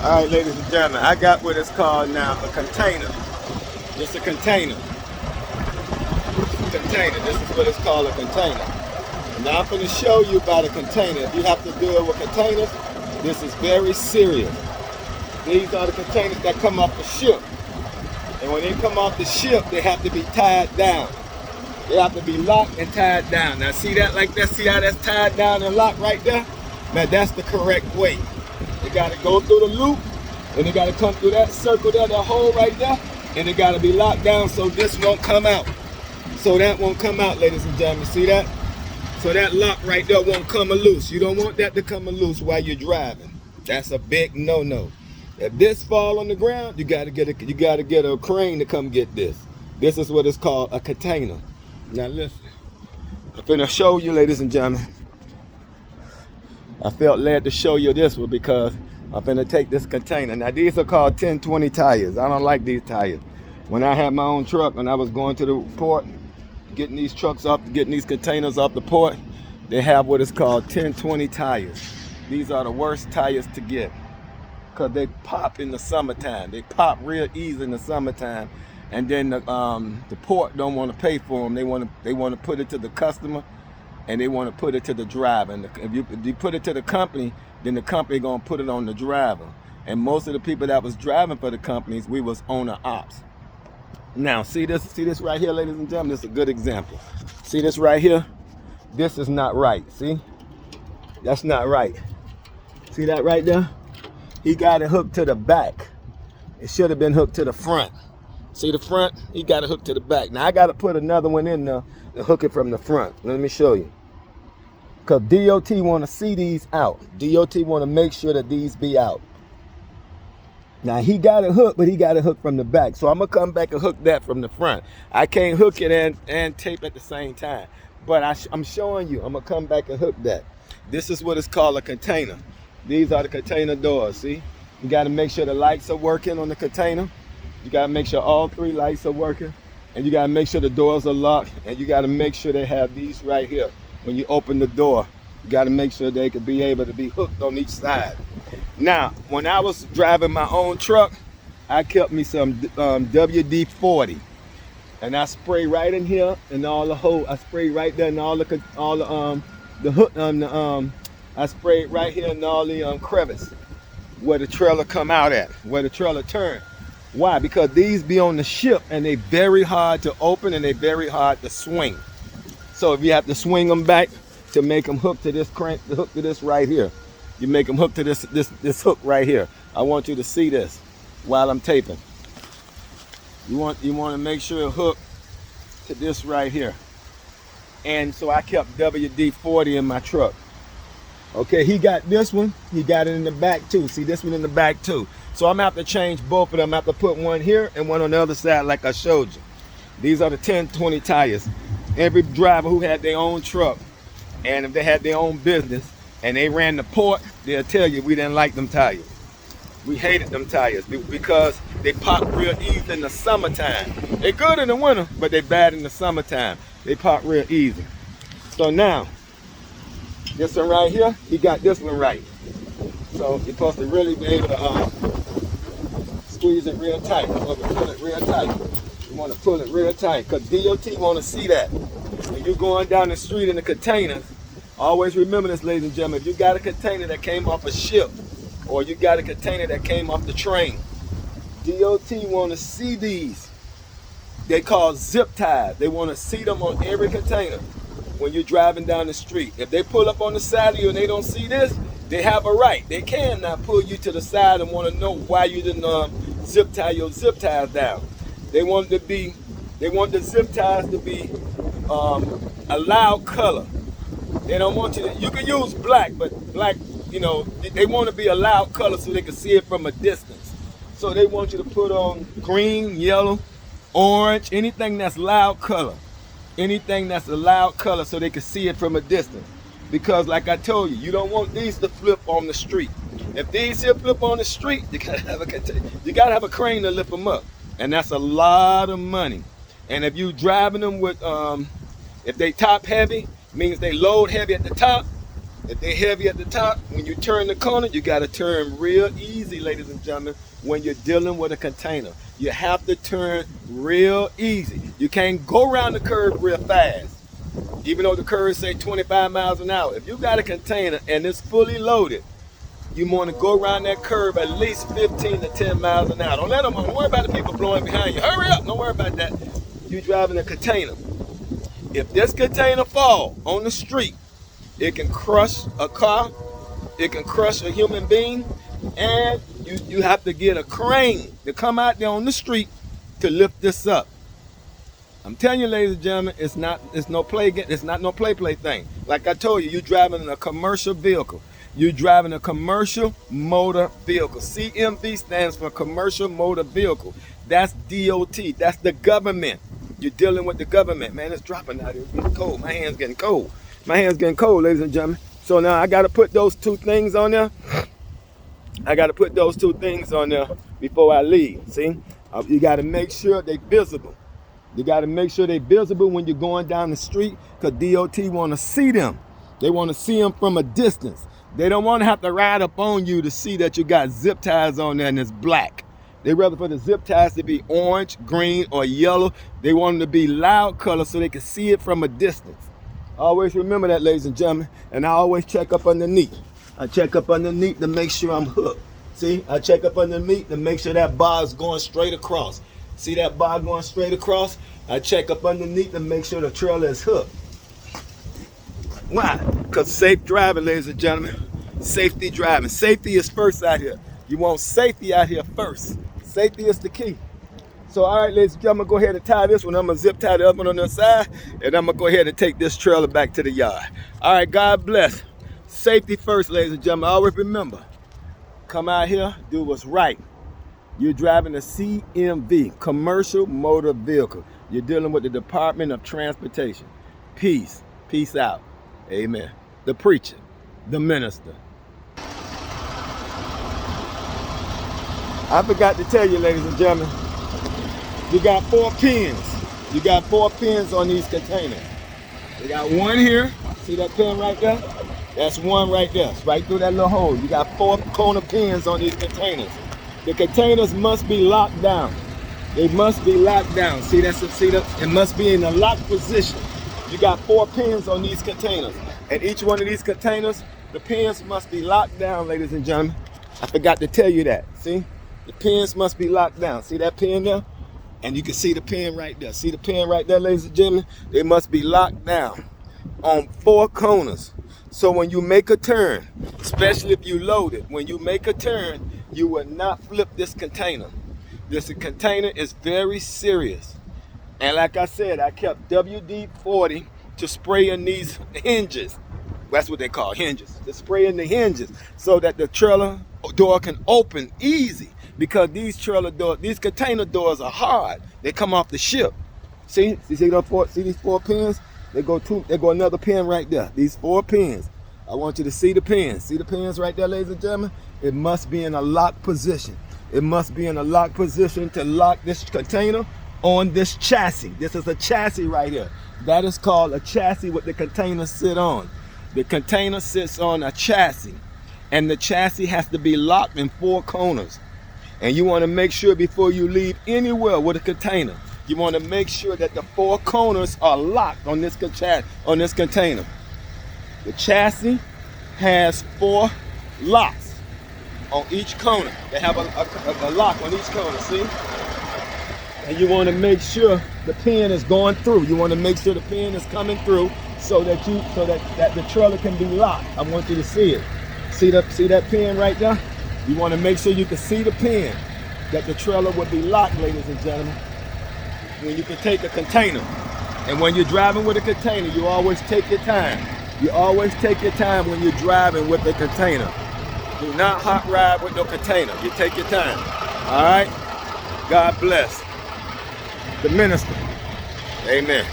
All right, ladies and gentlemen, I got what it's called now, a container. It's a container. Container. This is what it's called, a container. Now I'm going to show you about a container. If you have to deal with containers, this is very serious. These are the containers that come off the ship. And when they come off the ship, they have to be tied down. They have to be locked and tied down. Now see that like that? See how that's tied down and locked right there? Now that's the correct way. They got to go through the loop, and they got to come through that circle there, that hole right there, and they got to be locked down so this won't come out. So that won't come out, ladies and gentlemen. See that? So that lock right there won't come loose. You don't want that to come loose while you're driving. That's a big no-no. If this fall on the ground, you gotta get a crane to come get this. This is what it's called, a container. Now listen, I'm finna show you, ladies and gentlemen. I felt led to show you this one because I'm finna take this container. Now these are called 1020 tires. I don't like these tires. When I had my own truck, when I was going to the port, getting these trucks up, getting these containers off the port, they have what is called 1020 tires. These are the worst tires to get because they pop in the summertime. They pop real easy in the summertime, and then the port don't want to pay for them. They want to put it to the customer, and they want to put it to the driver. And if you put it to the company, then the company gonna put it on the driver. And most of the people that was driving for the companies, we was owner ops. Now, see this right here, ladies and gentlemen? This is a good example. See this right here? This is not right, see? That's not right. See that right there? He got it hooked to the back. It should have been hooked to the front. See the front? He got it hooked to the back. Now, I got to put another one in there to hook it from the front. Let me show you. Because DOT want to see these out. DOT want to make sure that these be out. Now he got it hooked, but he got it hooked from the back. So I'm gonna come back and hook that from the front. I can't hook it and tape at the same time. But I'm showing you, I'm gonna come back and hook that. This is what is called a container. These are the container doors, see? You gotta make sure the lights are working on the container. You gotta make sure all 3 lights are working. And you gotta make sure the doors are locked. And you gotta make sure they have these right here. When you open the door, you gotta make sure they could be able to be hooked on each side. Now, when I was driving my own truck, I kept me some WD-40, and I spray right in here and all the hole. I spray right there and all the hook I sprayed right here in all the crevice where the trailer come out at, where the trailer turn. Why? Because these be on the ship and they very hard to open and they very hard to swing. So if you have to swing them back to make them hook to this crank, hook to this right here. You make them hook to this hook right here. I want you to see this while I'm taping. You want to make sure it hook to this right here. And so I kept WD-40 in my truck. Okay, he got this one. He got it in the back too. See this one in the back too. So I'm gonna have to change both of them. I have to put one here and one on the other side like I showed you. These are the 1020 tires. Every driver who had their own truck, and if they had their own business, and they ran the port, they'll tell you we didn't like them tires. We hated them tires because they pop real easy in the summertime. They're good in the winter, but they're bad in the summertime. They pop real easy. So now, this one right here, he got this one right. So you're supposed to really be able to squeeze it real tight. You're supposed to pull it real tight. You want to pull it real tight because DOT want to see that. When you're going down the street in the containers, always remember this, ladies and gentlemen. If you got a container that came off a ship, or you got a container that came off the train, DOT want to see these. They call zip ties. They want to see them on every container when you're driving down the street. If they pull up on the side of you and they don't see this, they have a right. They can now pull you to the side and want to know why you didn't zip tie your zip ties down. They want the zip ties to be a loud color. They don't want you can use black, but black, they want to be a loud color so they can see it from a distance. So they want you to put on green, yellow, orange, anything that's loud color. Anything that's a loud color so they can see it from a distance. Because like I told you, you don't want these to flip on the street. If these here flip on the street, you gotta have a crane to lift them up. And that's a lot of money. And if you driving them with, if they top heavy, means they load heavy at the top, If they're heavy at the top, when you turn the corner, you got to turn real easy, ladies and gentlemen, when you're dealing with a container. You have to turn real easy. You can't go around the curve real fast. Even though the curve say 25 miles an hour. If you got a container and it's fully loaded, you want to go around that curve at least 15 to 10 miles an hour. Don't worry about the people blowing behind you. Hurry up, don't worry about that. You driving a container. If this container fall on the street, it can crush a car, it can crush a human being, and you have to get a crane to come out there on the street to lift this up. I'm telling you, ladies and gentlemen, it's not no play thing. Like I told you, you're driving in a commercial vehicle. You're driving a commercial motor vehicle. CMV stands for commercial motor vehicle. That's DOT. That's the government. You're dealing with the government. Man, it's dropping out here. It's getting cold. My hand's getting cold. My hand's getting cold, ladies and gentlemen. So now I got to put those two things on there. I got to put those two things on there before I leave. See? You got to make sure they're visible. You got to make sure they're visible when you're going down the street, because DOT want to see them. They want to see them from a distance. They don't want to have to ride up on you to see that you got zip ties on there and it's black. They rather for the zip ties to be orange, green, or yellow. They want them to be loud color so they can see it from a distance. Always remember that, ladies and gentlemen. And I always check up underneath. I check up underneath to make sure I'm hooked. See, I check up underneath to make sure that bar is going straight across. See that bar going straight across? I check up underneath to make sure the trailer is hooked. Why? Because safe driving, ladies and gentlemen. Safety driving. Safety is first out here. You want safety out here first. Safety is the key. So, all right, ladies and gentlemen, go ahead and tie this one. I'm going to zip tie the other one on the side, and I'm going to go ahead and take this trailer back to the yard. All right, God bless. Safety first, ladies and gentlemen. Always remember, come out here, do what's right. You're driving a CMV, commercial motor vehicle. You're dealing with the Department of Transportation. Peace. Peace out. Amen. The preacher, the minister. I forgot to tell you, ladies and gentlemen, you got 4 pins. You got 4 pins on these containers. You got one here. See that pin right there? That's one right there. It's right through that little hole. You got 4 corner pins on these containers. The containers must be locked down. They must be locked down. See that? It must be in a locked position. You got 4 pins on these containers. And each one of these containers, the pins must be locked down, ladies and gentlemen. I forgot to tell you that. See? The pins must be locked down. See that pin there? And you can see the pin right there. See the pin right there, ladies and gentlemen? They must be locked down on 4 corners. So when you make a turn, especially if you load it, when you make a turn, you will not flip this container. This container is very serious. And like I said, I kept WD-40 to spray in these hinges. That's what they call hinges. To spray in the hinges so that the trailer door can open easy. Because these container doors are hard. They come off the ship. See these 4 pins? They go another pin right there. These 4 pins. I want you to see the pins. See the pins right there, ladies and gentlemen? It must be in a locked position. It must be in a locked position to lock this container on this chassis. This is a chassis right here. That is called a chassis what the container sit on. The container sits on a chassis. And the chassis has to be locked in 4 corners. And you want to make sure before you leave anywhere with a container, you want to make sure that the 4 corners are locked on this container. The chassis has 4 locks on each corner. They have a lock on each corner, see? And you want to make sure the pin is going through. You want to make sure the pin is coming through so that the trailer can be locked. I want you to see it. See that pin right there? You want to make sure you can see the pin, that the trailer will be locked, ladies and gentlemen. When you can take a container. And when you're driving with a container, you always take your time. You always take your time when you're driving with a container. Do not hot ride with no container. You take your time. All right? God bless. The minister. Amen.